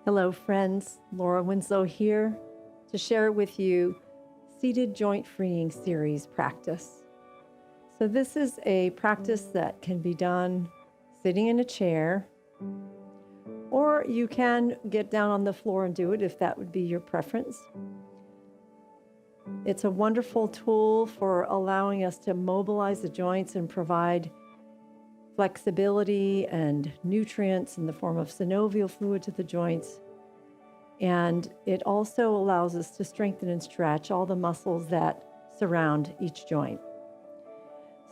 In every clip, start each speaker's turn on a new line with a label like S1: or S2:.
S1: Hello, friends. Laura Winslow here to share with you seated joint freeing series practice. So this is a practice that can be done sitting in a chair, or you can get down on the floor and do it if that would be your preference. It's a wonderful tool for allowing us to mobilize the joints and provide flexibility and nutrients in the form of synovial fluid to the joints. And it also allows us to strengthen and stretch all the muscles that surround each joint.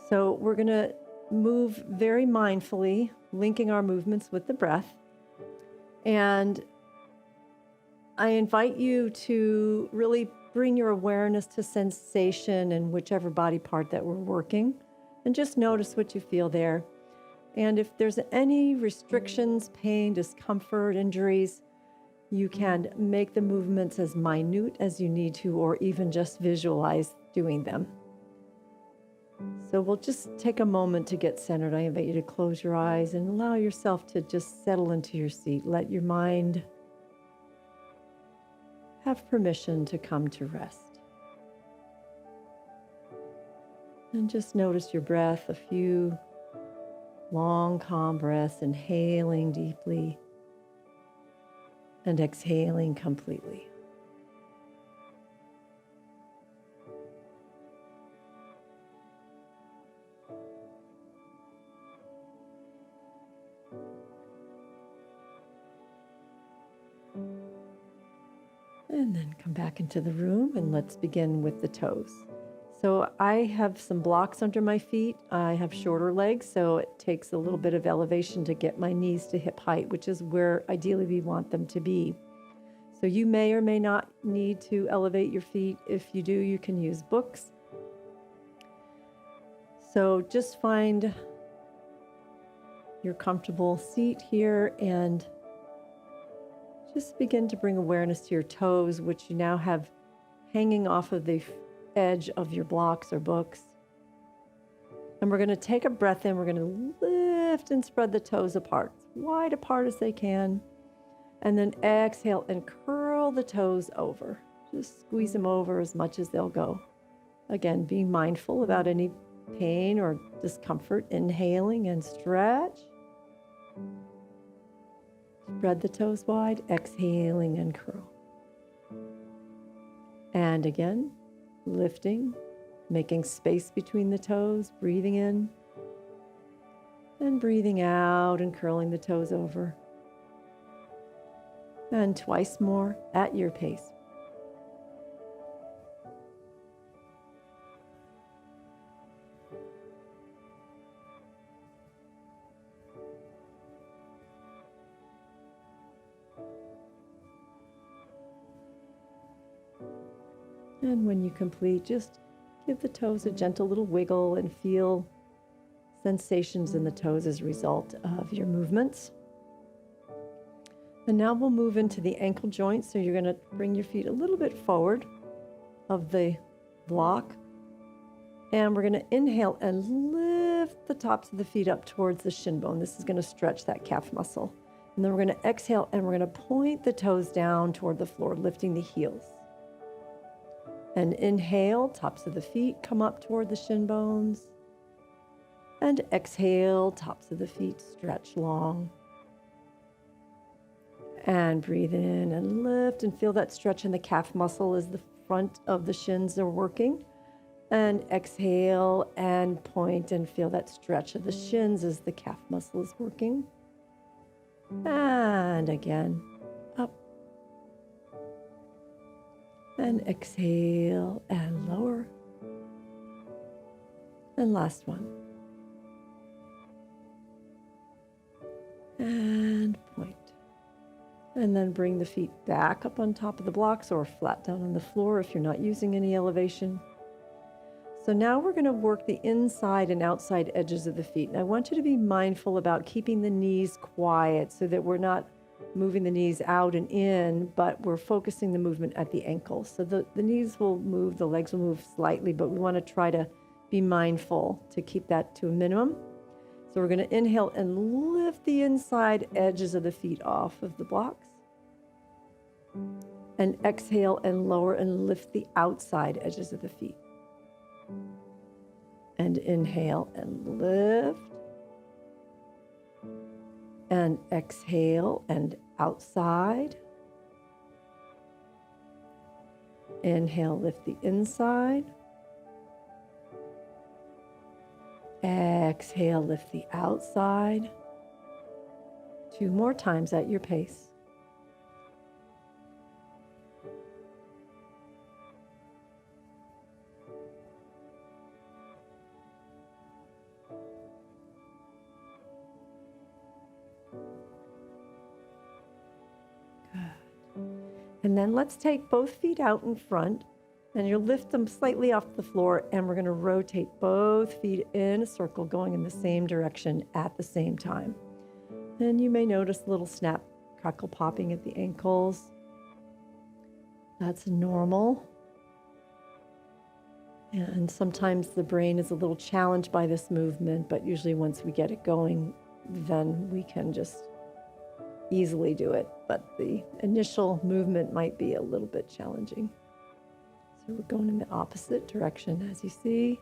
S1: So we're going to move very mindfully, linking our movements with the breath. And I invite you to really bring your awareness to sensation in whichever body part that we're working, and just notice what you feel there. And if there's any restrictions, pain, discomfort, injuries, you can make the movements as minute as you need to, or even just visualize doing them. So we'll just take a moment to get centered. I invite you to close your eyes and allow yourself to just settle into your seat. Let your mind have permission to come to rest. And just notice your breath, a few long, calm breaths, inhaling deeply and exhaling completely. And then come back into the room and let's begin with the toes. So I have some blocks under my feet. I have shorter legs, so it takes a little bit of elevation to get my knees to hip height, which is where ideally we want them to be. So you may or may not need to elevate your feet. If you do, you can use books. So just find your comfortable seat here and just begin to bring awareness to your toes, which you now have hanging off of the edge of your blocks or books. And we're going to take a breath in. We're going to lift and spread the toes apart, as wide apart as they can. And then exhale and curl the toes over. Just squeeze them over as much as they'll go. Again, being mindful about any pain or discomfort. Inhaling and stretch. Spread the toes wide, exhaling and curl. And again, lifting, making space between the toes, breathing in and breathing out and curling the toes over. And twice more at your pace. And when you complete, just give the toes a gentle little wiggle and feel sensations in the toes as a result of your movements. And now we'll move into the ankle joint. So you're going to bring your feet a little bit forward of the block. And we're going to inhale and lift the tops of the feet up towards the shin bone. This is going to stretch that calf muscle. And then we're going to exhale and we're going to point the toes down toward the floor, lifting the heels. And inhale, tops of the feet come up toward the shin bones. And exhale, tops of the feet stretch long. And breathe in and lift and feel that stretch in the calf muscle as the front of the shins are working. And exhale and point and feel that stretch of the shins as the calf muscle is working. And again, up. And exhale and lower. And last one. And point. And then bring the feet back up on top of the blocks or flat down on the floor if you're not using any elevation. So now we're going to work the inside and outside edges of the feet. And I want you to be mindful about keeping the knees quiet so that we're not moving the knees out and in, but we're focusing the movement at the ankles. So the knees will move, the legs will move slightly, but we want to try to be mindful to keep that to a minimum. So we're going to inhale and lift the inside edges of the feet off of the blocks. And exhale and lower and lift the outside edges of the feet. And inhale and lift. And exhale and outside. Inhale, lift the inside. Exhale, lift the outside. 2 more times at your pace. And then let's take both feet out in front, and you'll lift them slightly off the floor, and we're going to rotate both feet in a circle going in the same direction at the same time. And you may notice a little snap, crackle popping at the ankles. That's normal. And sometimes the brain is a little challenged by this movement, but usually once we get it going, then we can just easily do it, but the initial movement might be a little bit challenging. So we're going in the opposite direction, as you see.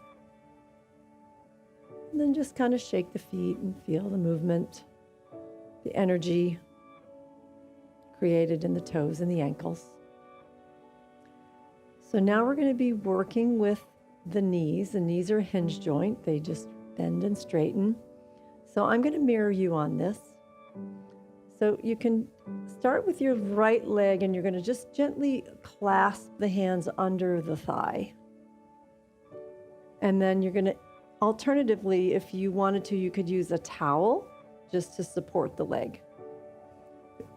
S1: And then just kind of shake the feet and feel the movement, the energy created in the toes and the ankles. So now we're going to be working with the knees. The knees are a hinge joint. They just bend and straighten. So I'm going to mirror you on this. So you can start with your right leg, and you're going to just gently clasp the hands under the thigh. And then you're going to, alternatively, if you wanted to, you could use a towel just to support the leg.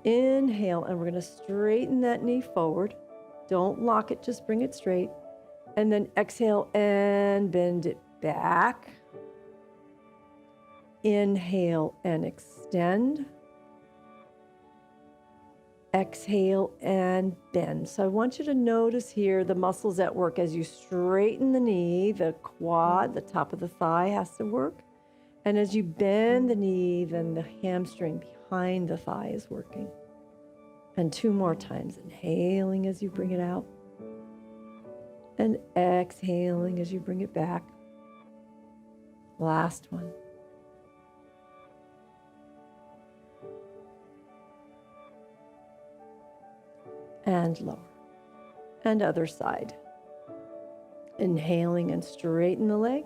S1: Inhale, and we're going to straighten that knee forward. Don't lock it, just bring it straight. And then exhale and bend it back. Inhale and extend. Exhale and bend. So I want you to notice here the muscles at work as you straighten the knee, the quad, the top of the thigh has to work. And as you bend the knee, then the hamstring behind the thigh is working. And 2 more times, inhaling as you bring it out. And exhaling as you bring it back. Last one. And lower. And other side. Inhaling and straighten the leg.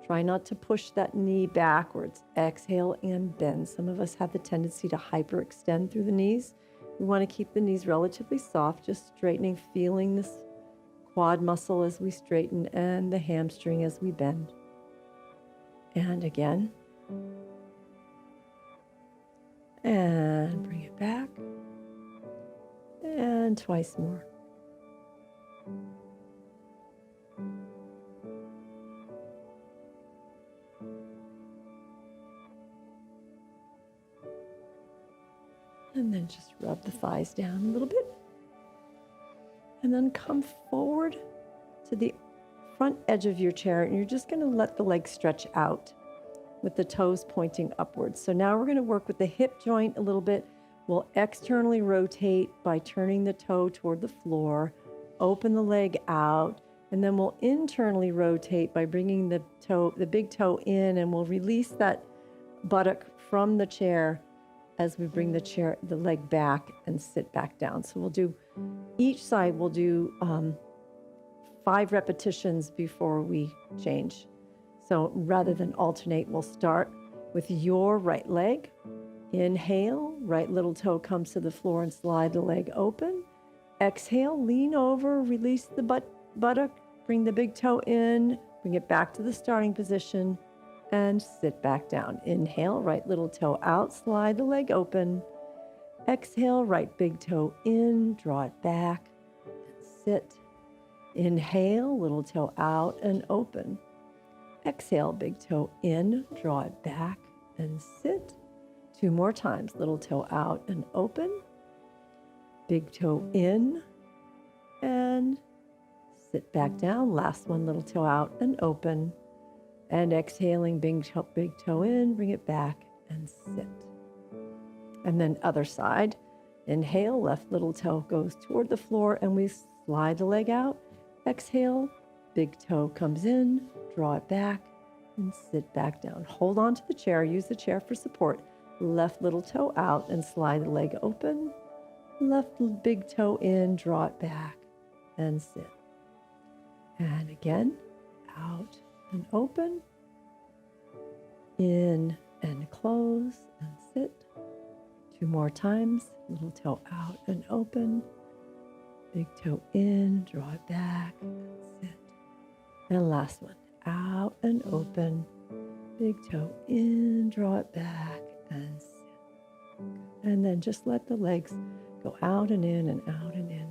S1: Try not to push that knee backwards. Exhale and bend. Some of us have the tendency to hyperextend through the knees. We want to keep the knees relatively soft, just straightening, feeling this quad muscle as we straighten and the hamstring as we bend. And again. And bring it back. And twice more. And then just rub the thighs down a little bit. And then come forward to the front edge of your chair, and you're just going to let the legs stretch out with the toes pointing upwards. So now we're going to work with the hip joint a little bit. We'll externally rotate by turning the toe toward the floor, open the leg out, and then we'll internally rotate by bringing the big toe in, and we'll release that buttock from the chair as we bring the leg back and sit back down. So we'll do, each side we'll do 5 repetitions before we change. So rather than alternate, we'll start with your right leg. Inhale, right little toe comes to the floor and slide the leg open. Exhale, lean over, release the buttock, bring the big toe in, bring it back to the starting position, and sit back down. Inhale, right little toe out, slide the leg open. Exhale, right big toe in, draw it back, and sit. Inhale, little toe out and open. Exhale, big toe in, draw it back, and sit. 2 more times, little toe out and open, big toe in, and sit back down. Last one, little toe out and open, and exhaling, big toe in, bring it back and sit. And then other side, Inhale, left little toe goes toward the floor and we slide the leg out. Exhale, big toe comes in, draw it back and sit back down. Hold on to the chair, use the chair for support. Left little toe out and slide the leg open. Left big toe in, draw it back and sit. And again, out and open. In and close and sit. 2 more times. Little toe out and open. Big toe in, draw it back and sit. And last one, out and open. Big toe in, draw it back and sit. And then just let the legs go out and in and out and in.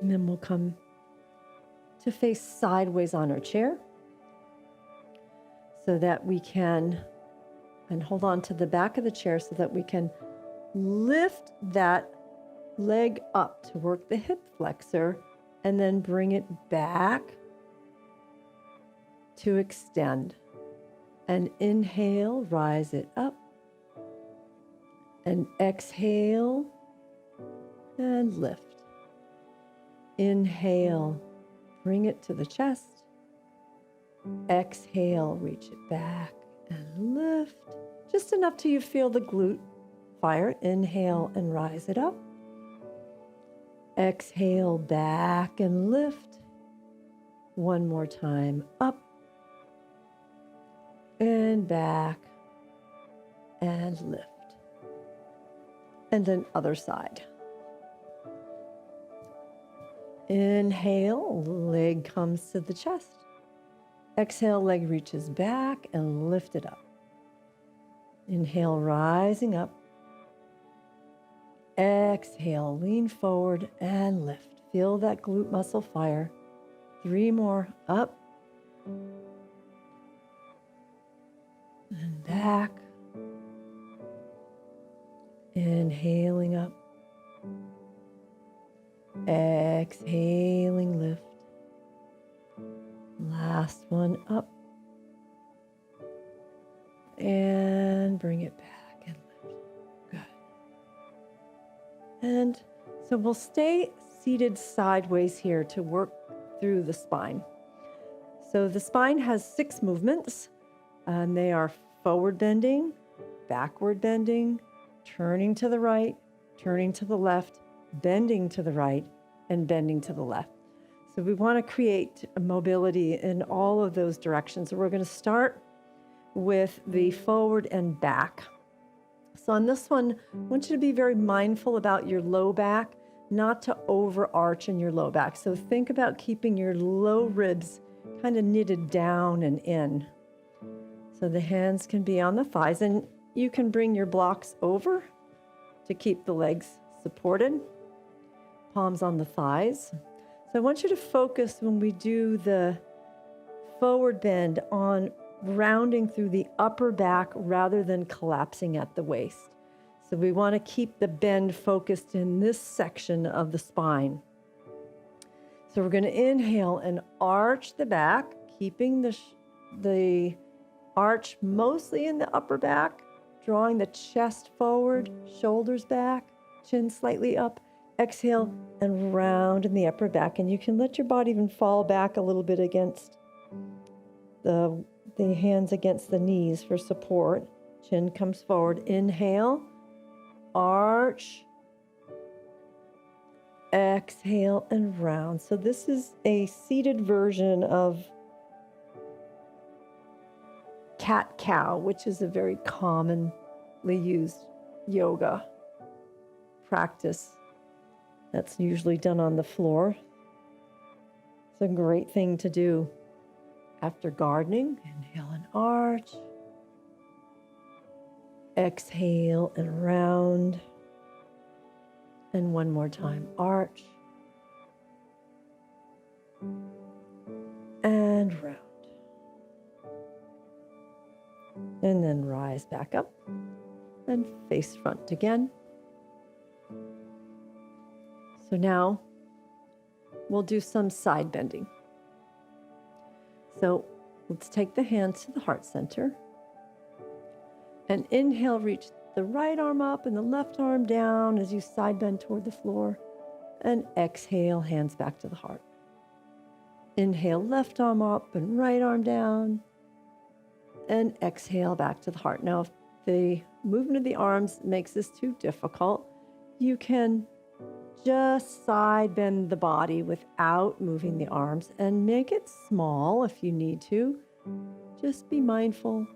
S1: And then we'll come to face sideways on our chair so that we can, and hold on to the back of the chair so that we can lift that leg up to work the hip flexor and then bring it back to extend. And inhale, rise it up. And exhale and lift. Inhale, bring it to the chest. Exhale, reach it back and lift. Just enough till you feel the glute fire. Inhale and rise it up. Exhale, back and lift. One more time, up and back and lift. And then other side. Inhale, leg comes to the chest. Exhale, leg reaches back and lift it up. Inhale, rising up. Exhale, lean forward and lift. Feel that glute muscle fire. 3 more, up and back. Inhaling up. Exhaling, lift. Last one, up. And bring it back and lift. Good. And so we'll stay seated sideways here to work through the spine. So the spine has 6 movements, and they are forward bending, backward bending, turning to the right, turning to the left, bending to the right, and bending to the left. So we want to create a mobility in all of those directions. So we're going to start with the forward and back. So on this one, I want you to be very mindful about your low back, not to overarch in your low back. So think about keeping your low ribs kind of knitted down and in. So the hands can be on the thighs, and you can bring your blocks over to keep the legs supported. Palms on the thighs. So I want you to focus when we do the forward bend on rounding through the upper back rather than collapsing at the waist. So we want to keep the bend focused in this section of the spine. So we're going to inhale and arch the back, keeping the arch mostly in the upper back, drawing the chest forward, shoulders back, chin slightly up. Exhale and round in the upper back. And you can let your body even fall back a little bit against the hands against the knees for support. Chin comes forward. Inhale, arch. Exhale and round. So this is a seated version of cat-cow, which is a very commonly used yoga practice. That's usually done on the floor. It's a great thing to do after gardening. Inhale and arch. Exhale and round. And one more time, arch. And round. And then rise back up and face front again. So now we'll do some side bending. So let's take the hands to the heart center. And inhale, reach the right arm up and the left arm down as you side bend toward the floor. And exhale, hands back to the heart. Inhale, left arm up and right arm down. And exhale, back to the heart. Now, if the movement of the arms makes this too difficult, you can just side bend the body without moving the arms and make it small if you need to. Just be mindful.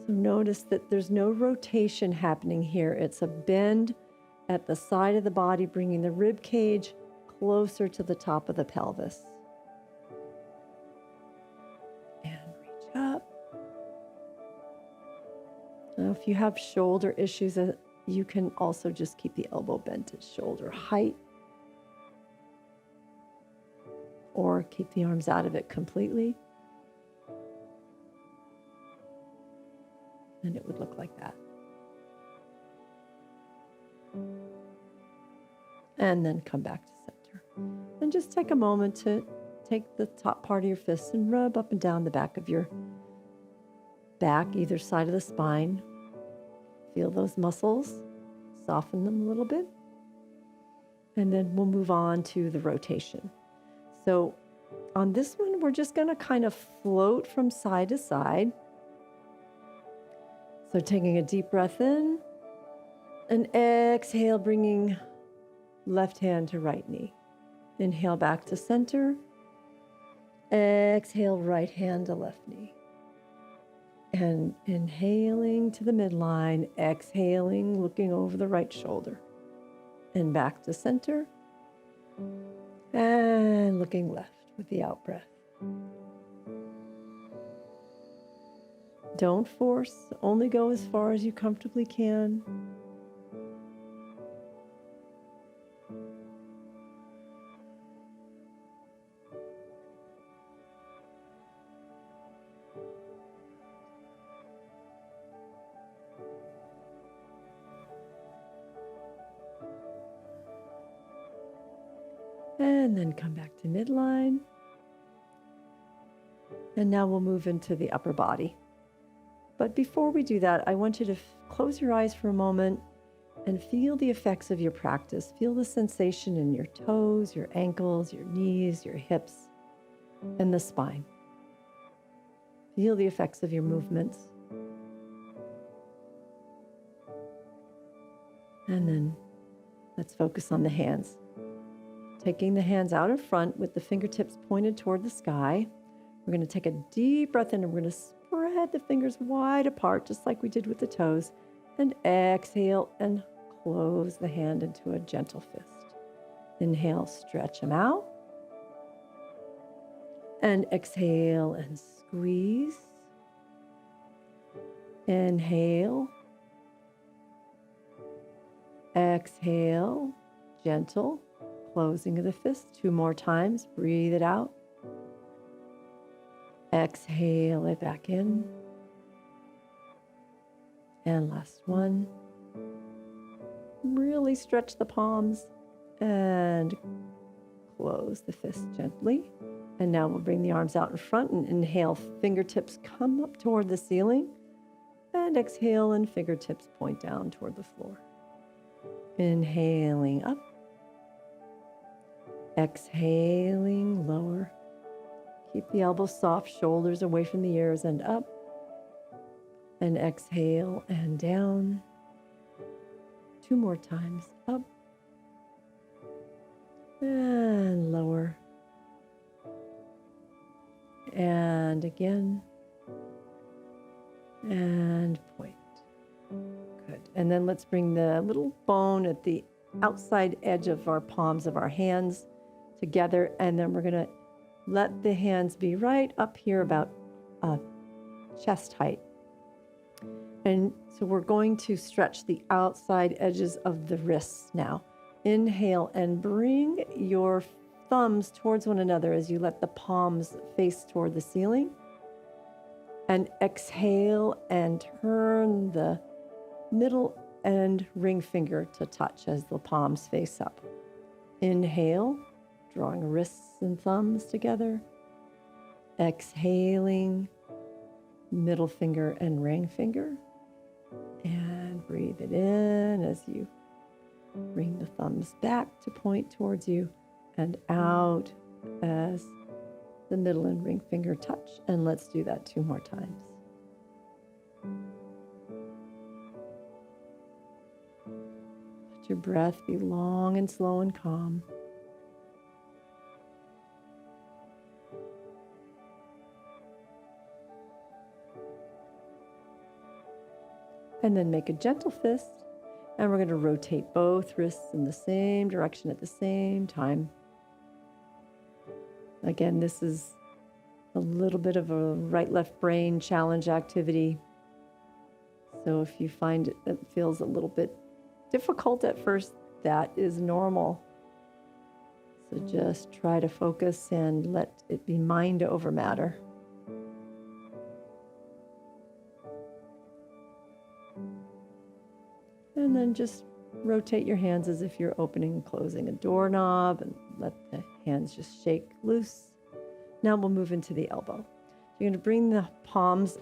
S1: So notice that there's no rotation happening here. It's a bend at the side of the body, bringing the rib cage closer to the top of the pelvis. And reach up. Now, if you have shoulder issues, you can also just keep the elbow bent at shoulder height, or keep the arms out of it completely. And it would look like that. And then come back to center. And just take a moment to take the top part of your fists and rub up and down the back of your back, either side of the spine. Feel those muscles, soften them a little bit. And then we'll move on to the rotation. So on this one, we're just going to kind of float from side to side. So taking a deep breath in and exhale, bringing left hand to right knee. Inhale back to center. Exhale, right hand to left knee. And inhaling to the midline, exhaling, looking over the right shoulder. And back to center. And looking left with the out breath. Don't force, only go as far as you comfortably can. And then come back to midline. And now we'll move into the upper body. But before we do that, I want you to close your eyes for a moment and feel the effects of your practice. Feel the sensation in your toes, your ankles, your knees, your hips, and the spine. Feel the effects of your movements. And then let's focus on the hands. Taking the hands out in front with the fingertips pointed toward the sky. We're going to take a deep breath in and we're going to spread the fingers wide apart, just like we did with the toes. And exhale and close the hand into a gentle fist. Inhale, stretch them out. And exhale and squeeze. Inhale. Exhale, gentle. Closing of the fist 2 more times. Breathe it out. Exhale it back in. And last one. Really stretch the palms and close the fist gently. And now we'll bring the arms out in front and inhale. Fingertips come up toward the ceiling. And exhale and fingertips point down toward the floor. Inhaling up. Exhaling, lower. Keep the elbows soft, shoulders away from the ears and up. And exhale and down. 2 more times, up. And lower. And again. And point. Good. And then let's bring the little bone at the outside edge of our palms of our hands together, and then we're going to let the hands be right up here about chest height. And so we're going to stretch the outside edges of the wrists now. Inhale and bring your thumbs towards one another as you let the palms face toward the ceiling. And exhale and turn the middle and ring finger to touch as the palms face up. Inhale. drawing wrists and thumbs together. Exhaling, middle finger and ring finger. And breathe it in as you bring the thumbs back to point towards you, and out as the middle and ring finger touch. And let's do that 2 more times. Let your breath be long and slow and calm. And then make a gentle fist, and we're going to rotate both wrists in the same direction at the same time. Again, this is a little bit of a right-left brain challenge activity. So if you find it feels a little bit difficult at first, that is normal. So just try to focus and let it be mind over matter. And then just rotate your hands as if you're opening and closing a doorknob, and let the hands just shake loose. Now we'll move into the elbow. You're going to bring the palms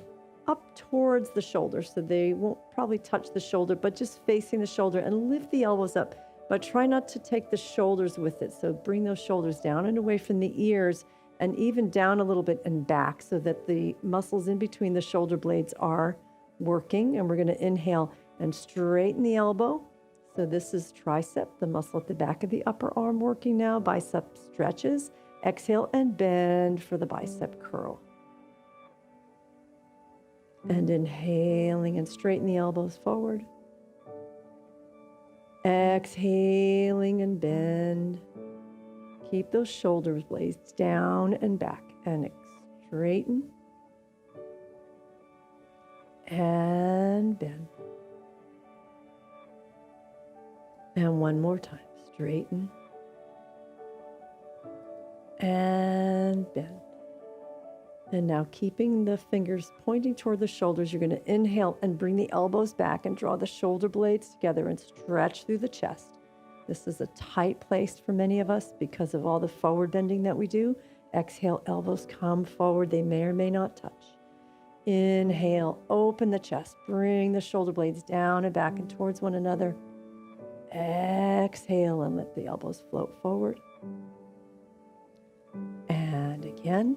S1: up towards the shoulder, so they won't probably touch the shoulder, but just facing the shoulder, and lift the elbows up. But try not to take the shoulders with it. So bring those shoulders down and away from the ears, and even down a little bit and back, so that the muscles in between the shoulder blades are working. And we're going to inhale and straighten the elbow. So this is tricep, the muscle at the back of the upper arm working now. Bicep stretches. Exhale and bend for the bicep curl. And inhaling and straighten the elbows forward. Exhaling and bend. Keep those shoulder blades down and back, and straighten and bend. And one more time, straighten and bend. And now, keeping the fingers pointing toward the shoulders, you're going to inhale and bring the elbows back and draw the shoulder blades together and stretch through the chest. This is a tight place for many of us because of all the forward bending that we do. Exhale, elbows come forward. They may or may not touch. Inhale, open the chest. Bring the shoulder blades down and back and towards one another. Exhale and let the elbows float forward. And again,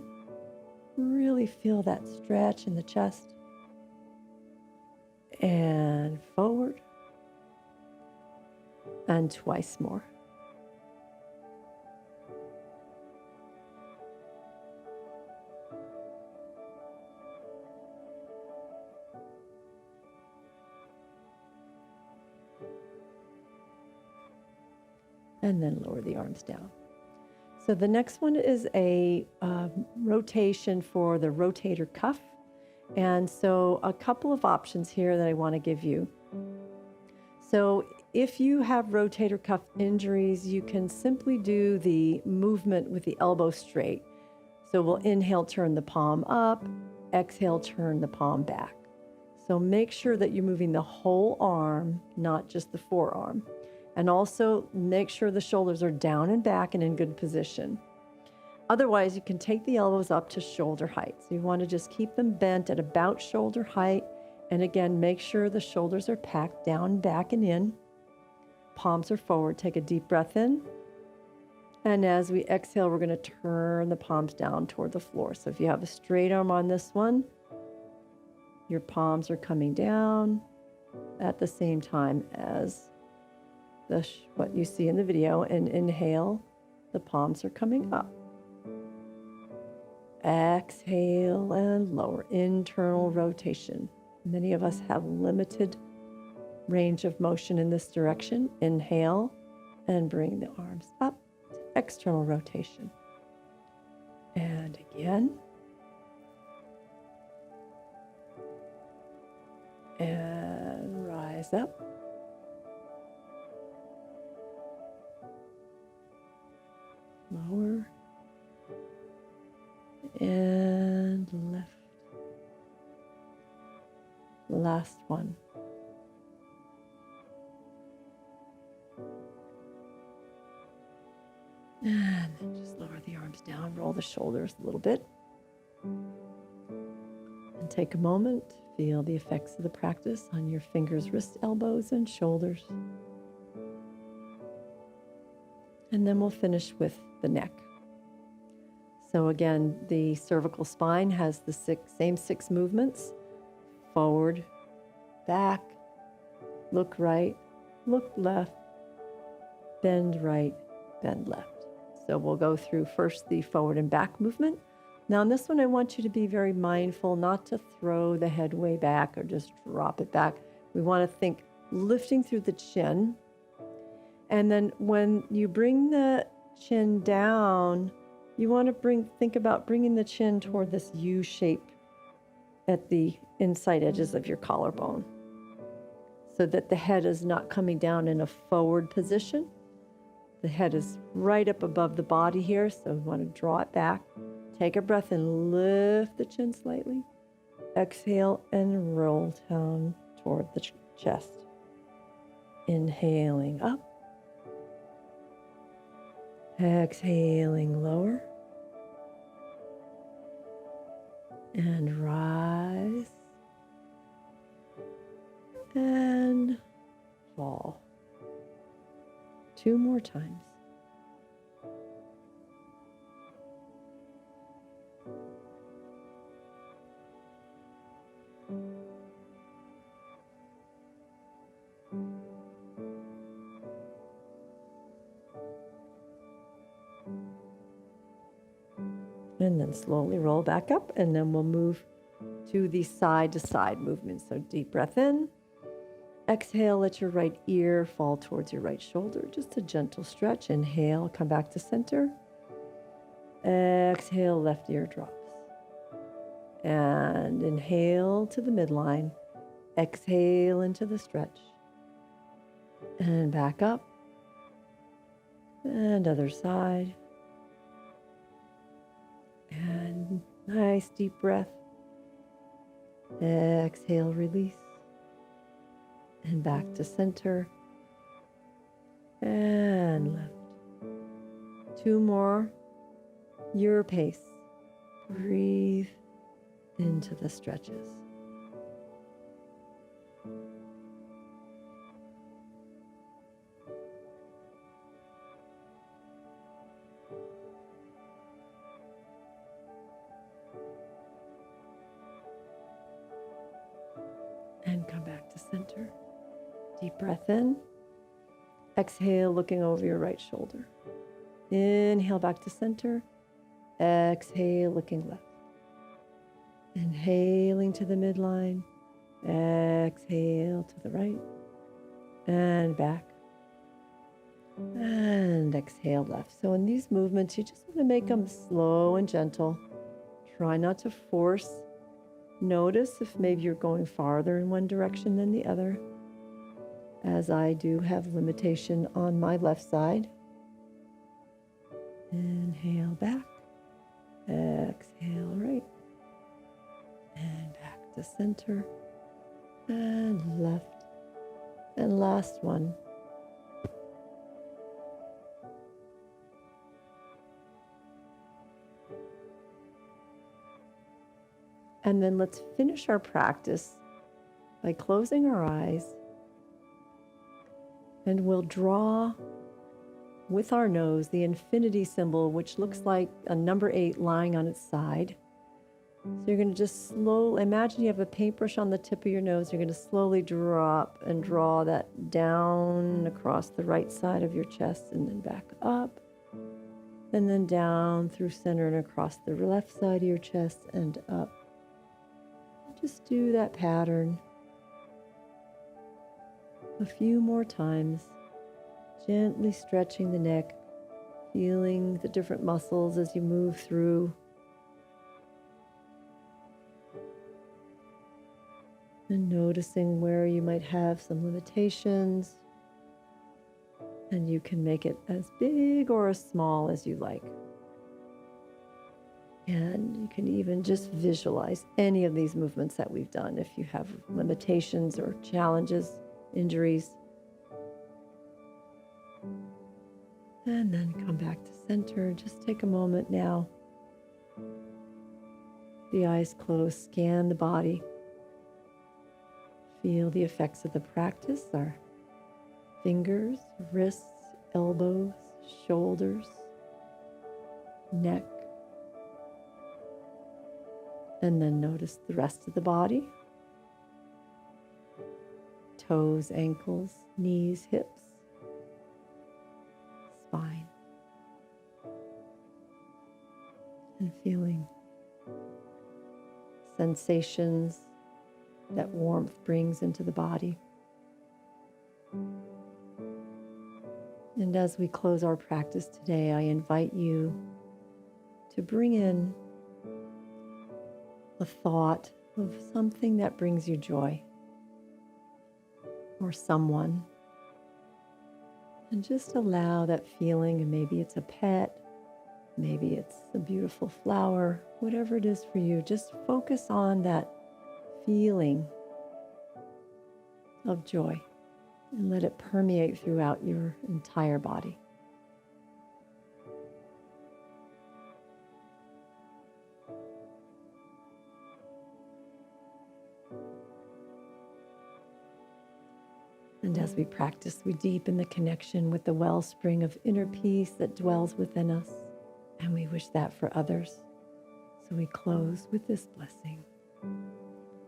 S1: really feel that stretch in the chest. And forward. And twice more. And then lower the arms down. So the next one is a rotation for the rotator cuff. And so a couple of options here that I want to give you. So if you have rotator cuff injuries, you can simply do the movement with the elbow straight. So we'll inhale, turn the palm up, exhale, turn the palm back. So make sure that you're moving the whole arm, not just the forearm. And also make sure the shoulders are down and back and in good position. Otherwise, you can take the elbows up to shoulder height. So you want to just keep them bent at about shoulder height. And again, make sure the shoulders are packed down, back, and in. Palms are forward. Take a deep breath in. And as we exhale, we're going to turn the palms down toward the floor. So if you have a straight arm on this one, your palms are coming down at the same time as what you see in the video. And inhale, the palms are coming up. Exhale and lower, internal rotation. Many of us have limited range of motion in this direction. Inhale and bring the arms up to external rotation. And again. And rise up. Lower. And lift. Last one. And then just lower the arms down, roll the shoulders a little bit. And take a moment, feel the effects of the practice on your fingers, wrists, elbows, and shoulders. And then we'll finish with the neck. So again, the cervical spine has the same 6 movements: forward, back, look right, look left, bend right, bend left. So we'll go through first the forward and back movement. Now in this one, I want you to be very mindful not to throw the head way back or just drop it back. We want to think lifting through the chin. And then when you bring the chin down, you want to think about bringing the chin toward this U shape at the inside edges of your collarbone, so that the head is not coming down in a forward position. The head is right up above the body here, so we want to draw it back. Take a breath and lift the chin slightly. Exhale and roll down toward the chest. Inhaling up. Exhaling lower. And rise. And fall. 2 more times. And then slowly roll back up, and then we'll move to the side-to-side movement. So deep breath in. Exhale, let your right ear fall towards your right shoulder. Just a gentle stretch. Inhale, come back to center. Exhale, left ear drops. And inhale to the midline. Exhale into the stretch. And back up. And other side. And nice deep breath. Exhale, release. And back to center. And left. 2 more. Your pace. Breathe into the stretches. And come back to center. Deep breath in. Exhale, looking over your right shoulder. Inhale back to center. Exhale, looking left. Inhaling to the midline. Exhale to the right. And back. And exhale left. So in these movements, you just want to make them slow and gentle. Try not to force. Notice if maybe you're going farther in one direction than the other, as I do have limitation on my left side. Inhale back, exhale right, and back to center, and left, and last one. And then let's finish our practice by closing our eyes, and we'll draw with our nose the infinity symbol, which looks like a number 8 lying on its side. So you're going to just imagine you have a paintbrush on the tip of your nose. You're going to slowly drop and draw that down across the right side of your chest, and then back up, and then down through center and across the left side of your chest and up. Just do that pattern a few more times, gently stretching the neck, feeling the different muscles as you move through. And noticing where you might have some limitations. And you can make it as big or as small as you like. And you can even just visualize any of these movements that we've done if you have limitations or challenges, injuries. And then come back to center. Just take a moment now. The eyes closed, scan the body. Feel the effects of the practice, our fingers, wrists, elbows, shoulders, neck. And then notice the rest of the body. Toes, ankles, knees, hips, spine. And feeling sensations that warmth brings into the body. And as we close our practice today, I invite you to bring in a thought of something that brings you joy or someone. And just allow that feeling, and maybe it's a pet, maybe it's a beautiful flower, whatever it is for you, just focus on that feeling of joy and let it permeate throughout your entire body. And as we practice, we deepen the connection with the wellspring of inner peace that dwells within us, and we wish that for others. So we close with this blessing.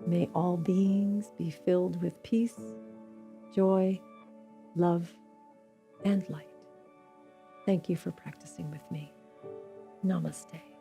S1: May all beings be filled with peace, joy, love, and light. Thank you for practicing with me. Namaste.